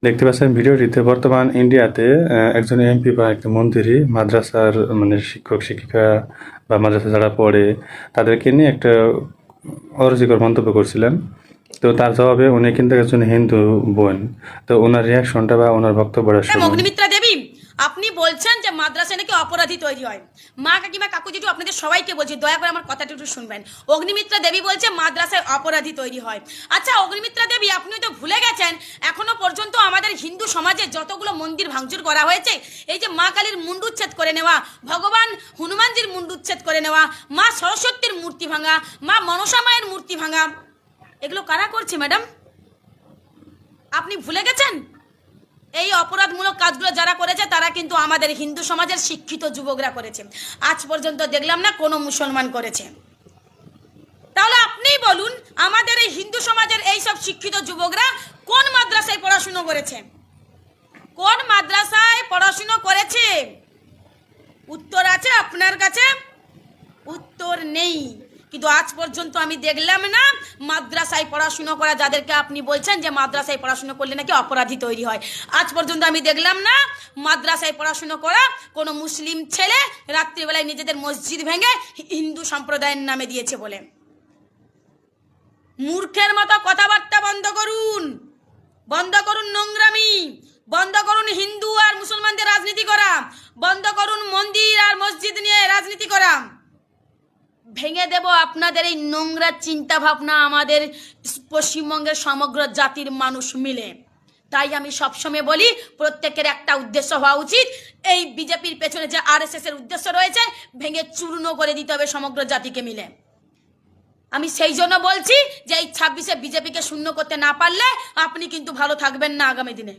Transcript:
দেখতে পাচ্ছেন ভিডিওটিতে বর্তমান ইন্ডিয়াতে একজন এমপি বা একজন মন্ত্রী মাদ্রাসার মানে শিক্ষক শিক্ষিকা বা মাদ্রাসা যারা পড়ে তাদেরকে নিয়ে একটা অরুচিকর মন্তব্য করছিলেন। তো তার জবাবে উনি কিন্তু একজন হিন্দু বোন। তো ওনার রিয়াকশনটা বা ওনার বক্তব্যটা শুনুন। অগ্নিমিত্রা দেবী, আপনি বলছেন যে মাদ্রাসায় নাকি অপরাধী তৈরি হয়। মা কাকিমা কাকু জেঠু আপনাদের সবাইকে বলছি, দয়া করে আমার কথাটা একটু শুনবেন। অগ্নিমিত্রা দেবী বলছে মাদ্রাসায় অপরাধী তৈরি হয়। আচ্ছা অগ্নিমিত্রা দেবী, আপনি তো ভুলে গেছেন এখনো পর্যন্ত আমাদের হিন্দু সমাজে যতগুলো মন্দির ভাঙচুর করা হয়েছে, এই যে মা কালীর মুন্ডুচ্ছেদ করে নেওয়া, ভগবান হনুমানজির মুন্ডুচ্ছেদ করে নেওয়া, মা সরস্বতীর মূর্তি ভাঙা, মা মনসা মায়ের মূর্তি ভাঙা, এগুলো কারা করছে ম্যাডাম? আপনি ভুলে গেছেন? এই অপরাধমূলক কাজগুলো যারা করেছে তারা কিন্তু আমাদের হিন্দু সমাজের শিক্ষিত যুবকরা করেছে। আজ পর্যন্ত দেখলাম না কোনো মুসলমান করেছে। তাহলে আপনিই বলুন, আমাদের এই হিন্দু সমাজের এই সব শিক্ষিত যুবকরা কোন মাদ্রাসায় পড়াশুনো করেছে? কোন মাদ্রাসায় পড়াশুনো করেছে? উত্তর আছে আপনার কাছে? উত্তর নেই। কিন্তু আজ পর্যন্ত আমি দেখলাম না মাদ্রাসায় পড়াশুনো করা, যাদেরকে আপনি বলছেন যে মাদ্রাসায় পড়াশুনো করলে নাকি অপরাধী তৈরি হয়, আজ পর্যন্ত আমি দেখলাম না মাদ্রাসায় পড়াশুনো করা কোনো মুসলিম ছেলে রাত্রিবেলায় নিজেদের মসজিদ ভেঙে হিন্দু সম্প্রদায়ের নামে দিয়েছে বলে। মূর্খের মতো কথাবার্তা বন্ধ করুন, বন্ধ করুন নোংরামি, বন্ধ করুন হিন্দু আর মুসলমানদের রাজনীতি করা, বন্ধ করুন মন্দির আর মসজিদ নিয়ে রাজনীতি করা। ভেঙে দেব আপনাদের এই নোংরা চিন্তা ভাবনা আমাদের পশ্চিমবঙ্গের সমগ্র জাতির মানুষ মিলে। তাই আমি সবসময় বলি প্রত্যেকের একটা উদ্দেশ্য হওয়া উচিত। এই বিজেপির পেছনে যে আরএসএস এর উদ্দেশ্য রয়েছে ভেঙে চূর্ণ করে দিতে হবে সমগ্র জাতিকে মিলে। আমি সেই জন্য বলছি যে এই 26-এ বিজেপিকে শূন্য করতে না পারলে আপনি কিন্তু ভালো থাকবেন না আগামী দিনে।